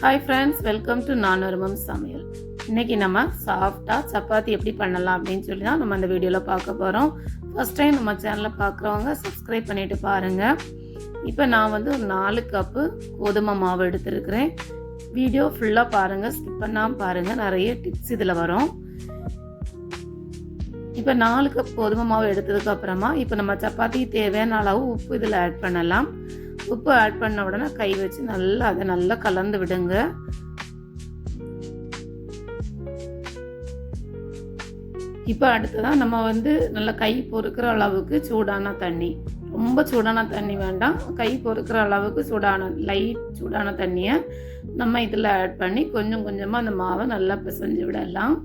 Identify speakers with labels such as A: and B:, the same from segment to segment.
A: Hi friends, welcome to நானொருமம் சமையல். இன்றைக்கி நம்ம சாஃப்டாக சப்பாத்தி எப்படி பண்ணலாம் அப்படின்னு சொல்லி தான் நம்ம அந்த வீடியோவில் பார்க்க போகிறோம். ஃபஸ்ட் டைம் நம்ம சேனலில் பார்க்குறவங்க சப்ஸ்கிரைப் பண்ணிவிட்டு பாருங்கள். இப்போ நான் வந்து ஒரு 4 கப்பு கோதுமை மாவு எடுத்துருக்கிறேன். வீடியோ ஃபுல்லாக பாருங்கள், ஸ்கிப் பண்ணாமல் பாருங்கள், நிறைய டிப்ஸ் இதில் வரும். இப்போ 4 கப் கோதுமை மாவு எடுத்ததுக்கப்புறமா இப்போ நம்ம சப்பாத்திக்கு தேவையான அளவு உப்பு இதில் ஆட் பண்ணலாம். உப்பு ஆட் பண்ண உடனே கை வச்சு அதை நல்லா கலந்து விடுங்க. இப்போ அடுத்ததான் நம்ம வந்து நல்லா கை பொறுக்கிற அளவுக்கு சூடான தண்ணி, ரொம்ப சூடான தண்ணி வேண்டாம், கை பொறுக்கிற அளவுக்கு லைட் சூடான தண்ணியை நம்ம இதில் ஆட் பண்ணி கொஞ்சம் கொஞ்சமாக அந்த மாவை நல்லா பிசைஞ்சு விடலாம்.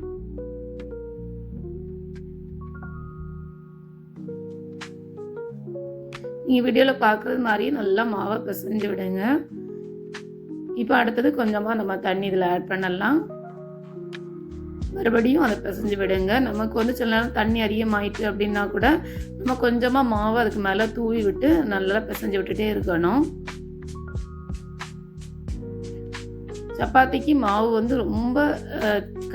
A: நீங்கள் வீடியோவில் பார்க்குறது மாதிரி நல்லா மாவை பிசைஞ்சு விடுங்க. இப்போ அடுத்தது கொஞ்சமாக நம்ம தண்ணி இதில் ஆட் பண்ணலாம். மறுபடியும் அதை பிசைஞ்சு விடுங்க. நமக்கு வந்து சில நேரம் தண்ணி அதிகமாயிட்டு அப்படின்னா கூட நம்ம கொஞ்சமாக மாவை அதுக்கு மேலே தூவி விட்டு நல்லா பிசைஞ்சு விட்டுட்டே இருக்கணும். சப்பாத்திக்கு மாவு வந்து ரொம்ப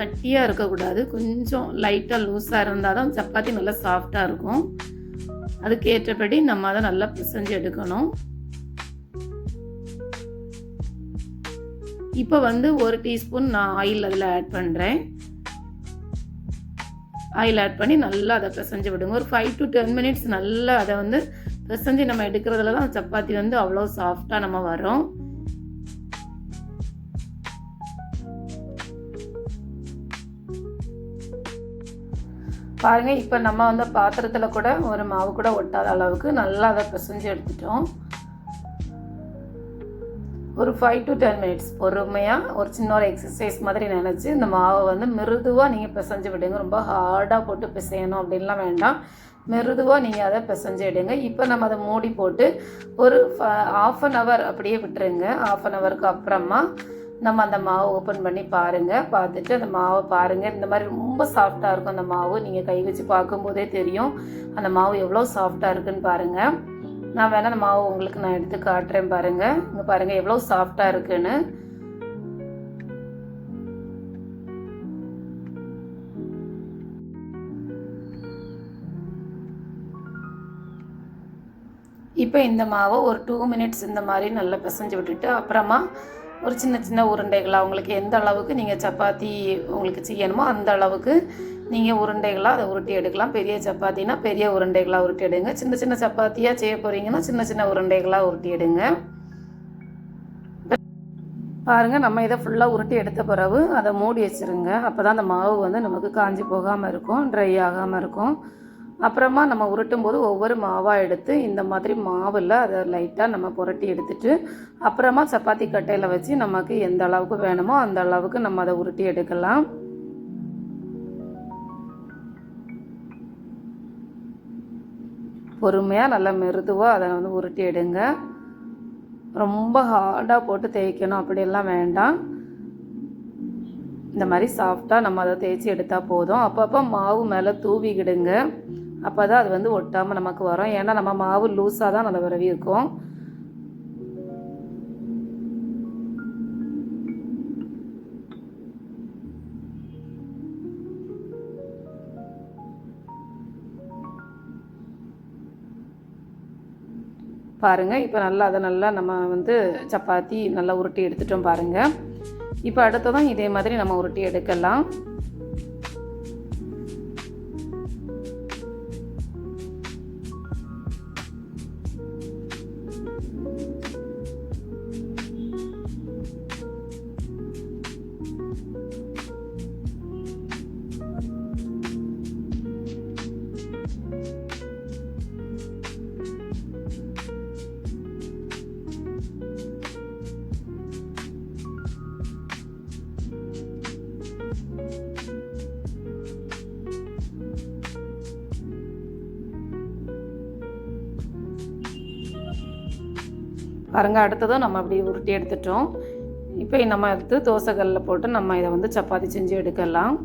A: கட்டியாக இருக்கக்கூடாது, கொஞ்சம் லைட்டாக லூஸாக இருந்தால் தான் சப்பாத்தி நல்லா சாஃப்டாக இருக்கும். அதுக்கேற்றபடி நம்ம அதை நல்லா பிசைஞ்சு எடுக்கணும். இப்போ வந்து 1 டீஸ்பூன் நான் ஆயில் அதில் ஆட் பண்ணுறேன். ஆயில் ஆட் பண்ணி நல்லா அதை பிசைஞ்சு விடுங்க. ஒரு 5 to 10 மினிட்ஸ் நல்லா அதை வந்து பிசைஞ்சு நம்ம எடுக்கிறதுல தான் சப்பாத்தி வந்து அவ்வளோ சாஃப்டாக நம்ம வரும். பாருங்கள், இப்போ நம்ம வந்து பாத்திரத்தில் கூட ஒரு மாவு கூட ஒட்டாத அளவுக்கு நல்லா அதை பிசைஞ்சு எடுத்துட்டோம். ஒரு 5 to 10 மினிட்ஸ் பொறுமையாக ஒரு சின்ன எக்ஸசைஸ் மாதிரி நினச்சி இந்த மாவை வந்து மிருதுவாக நீங்கள் பிசைஞ்சு விடுங்க. ரொம்ப ஹார்டாக போட்டு பிசையணும் அப்படின்லாம் வேண்டாம், மிருதுவாக நீங்கள் அதை பிசைஞ்சு எடுங்க. இப்போ நம்ம அதை மூடி போட்டு ஒரு 1/2 hour அப்படியே விட்டுருங்க. 1/2 hourக்கு அப்புறமா நம்ம அந்த மாவை ஓப்பன் பண்ணி பாருங்கள். பார்த்துட்டு அந்த மாவை பாருங்கள், இந்த மாதிரி ரொம்ப சாஃப்டாக இருக்கும் அந்த மாவு. நீங்கள் கை வச்சு பார்க்கும்போதே தெரியும் அந்த மாவு எவ்வளோ சாஃப்டாக இருக்குன்னு பாருங்கள். நான் வேணால் அந்த மாவு உங்களுக்கு நான் எடுத்து காட்டுறேன் பாருங்கள். இங்கே பாருங்கள் எவ்வளோ சாஃப்டாக இருக்குன்னு. இப்போ இந்த மாவை ஒரு 2 மினிட்ஸ் இந்த மாதிரி நல்லா பிசைஞ்சு விட்டுட்டு அப்புறமா ஒரு சின்ன சின்ன உருண்டைகளாக உங்களுக்கு எந்த அளவுக்கு நீங்கள் சப்பாத்தி உங்களுக்கு செய்யணுமோ அந்த அளவுக்கு நீங்கள் உருண்டைகளாக அதை உருட்டி எடுக்கலாம். பெரிய சப்பாத்தினா பெரிய உருண்டைகளாக உருட்டி எடுங்க. சின்ன சின்ன சப்பாத்தியாக செய்ய போகிறீங்கன்னா சின்ன சின்ன உருண்டைகளாக உருட்டி எடுங்க. பாருங்கள், நம்ம இதை ஃபுல்லாக உருட்டி எடுத்த பிறகு அதை மூடி வச்சுருங்க. அப்போ தான் அந்த மாவு வந்து நமக்கு காஞ்சி போகாமல் இருக்கும், ட்ரை ஆகாமல் இருக்கும். அப்புறமா நம்ம உருட்டும் போது ஒவ்வொரு மாவாக எடுத்து இந்த மாதிரி மாவில் அதை லைட்டாக நம்ம புரட்டி எடுத்துட்டு அப்புறமா சப்பாத்தி கட்டையில் வச்சு நமக்கு எந்த அளவுக்கு வேணுமோ அந்த அளவுக்கு நம்ம அதை உருட்டி எடுக்கலாம். பொறுமையாக நல்லா மிருதுவாக அதை வந்து உருட்டி எடுங்க. ரொம்ப ஹார்டாக போட்டு தேய்க்கணும் அப்படியெல்லாம் வேண்டாம். இந்த மாதிரி சாஃப்டாக நம்ம அதை தேய்ச்சி எடுத்தால் போதும். அப்பப்போ மாவு மேலே தூவிக்கிடுங்க, அப்போ தான் அது வந்து ஒட்டாமல் நமக்கு வரும். ஏன்னா நம்ம மாவு லூஸாக தான் நல்லா விரவி இருக்கும். பாருங்கள், இப்போ நல்லா அதை நல்லா நம்ம வந்து சப்பாத்தி நல்லா உருட்டி எடுத்துட்டோம் பாருங்கள். இப்போ அடுத்ததான் இதே மாதிரி நம்ம உருட்டி எடுக்கலாம். பாருங்கள், அடுத்ததும் நம்ம அப்படி உருட்டி எடுத்துட்டோம். இப்போ நம்ம எடுத்து தோசைக்கல்லில் போட்டு நம்ம இதை வந்து சப்பாத்தி செஞ்சு எடுக்கலாம்.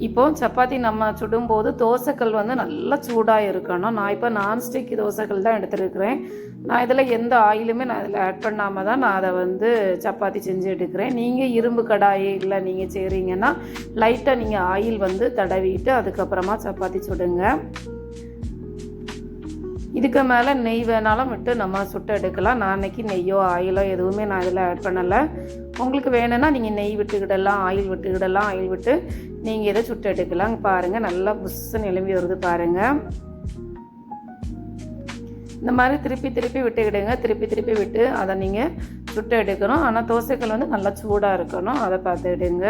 A: இப்போ சப்பாத்தி நம்ம சுடும்போது தோசைக்கல் வந்து நல்லா சூடாக இருக்கணும். நான் இப்போ நான்ஸ்டிக் தோசைக்கல் தான் எடுத்துருக்கிறேன். நான் இதில் எந்த ஆயிலுமே நான் இதில் ஆட் பண்ணாமல் தான் நான் அதை வந்து சப்பாத்தி செஞ்சு எடுக்கிறேன். நீங்கள் இரும்பு கடாயே இல்லை நீங்கள் செய்கிறீங்கன்னா லைட்டாக நீங்கள் ஆயில் வந்து தடவிட்டு அதுக்கப்புறமா சப்பாத்தி சுடுங்க. இதுக்கு மேலே நெய் வேணாலும் விட்டு நம்ம சுட்டு எடுக்கலாம். நான் அன்றைக்கி நெய்யோ ஆயிலோ எதுவுமே நான் இதில் ஆட் பண்ணலை. உங்களுக்கு வேணும்னா நீங்கள் நெய் விட்டுக்கிடலாம், ஆயில் விட்டுக்கிடலாம். ஆயில் விட்டு நீங்கள் இதை சுட்டு எடுக்கலாம். பாருங்கள் நல்லா புஷ்ஷுன்னு எலும்பி வருது பாருங்கள். இந்த மாதிரி திருப்பி திருப்பி விட்டுக்கிடுங்க. திருப்பி திருப்பி விட்டு அதை நீங்கள் சுட்டு எடுக்கணும். ஆனால் தோசைக்கல் வந்து நல்லா சூடாக இருக்கணும், அதை பார்த்துக்கிடுங்க.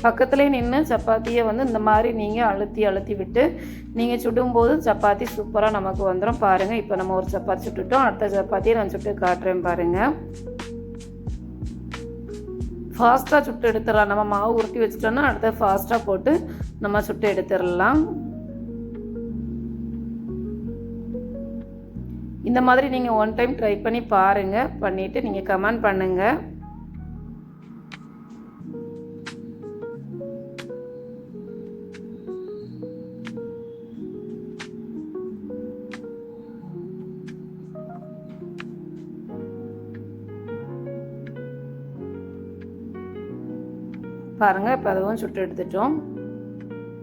A: பக்கத்துலேயே நின்று சப்பாத்தியை வந்து இந்த மாதிரி நீங்கள் அழுத்தி அழுத்தி விட்டு நீங்கள் சுடும்போது சப்பாத்தி சூப்பராக நமக்கு வந்துடும். பாருங்கள் இப்போ நம்ம ஒரு சப்பாத்தி சுட்டுட்டோம். அடுத்த சப்பாத்தியை நான் சுட்டு காட்டுறேன் பாருங்கள். ஃபாஸ்ட்டாக சுட்டு எடுத்துடலாம். நம்ம மாவு உருட்டி வச்சுட்டோன்னா அடுத்த ஃபாஸ்ட்டாக போட்டு நம்ம சுட்டு எடுத்துடலாம். இந்த மாதிரி நீங்கள் ஒன் டைம் ட்ரை பண்ணி பாருங்கள். பண்ணிவிட்டு நீங்கள் கமெண்ட் பண்ணுங்கள். பாருங்கள் இப்போ அதுவும் சுட்டு எடுத்துட்டோம்.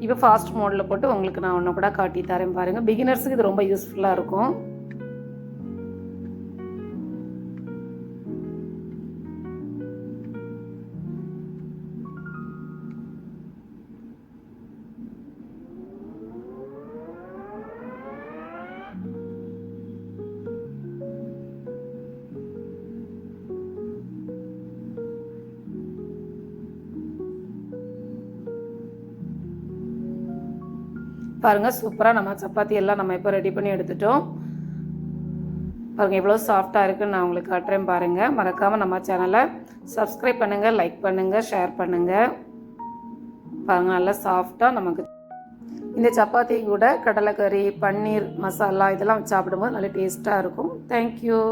A: இப்போ ஃபாஸ்ட் மோடில் போட்டு உங்களுக்கு நான் ஒன்று கூட காட்டி தரேன் பாருங்கள். பிகினர்ஸுக்கு இது ரொம்ப யூஸ்ஃபுல்லாக இருக்கும். பாருங்கள் சூப்பராக நம்ம சப்பாத்தி எல்லாம் நம்ம இப்போ ரெடி பண்ணி எடுத்துட்டோம். பாருங்கள் எவ்வளோ சாஃப்டாக இருக்குன்னு நான் உங்களுக்கு காட்டுறேன் பாருங்கள். மறக்காமல் நம்ம சேனலை சப்ஸ்கிரைப் பண்ணுங்கள், லைக் பண்ணுங்கள், ஷேர் பண்ணுங்கள். பாருங்கள் நல்லா சாஃப்டாக நமக்கு இந்த சப்பாத்தி கூட கடலைக்கறி, பன்னீர் மசாலா இதெல்லாம் சாப்பிடும்போது நல்லா டேஸ்ட்டாக இருக்கும். தேங்க்யூ.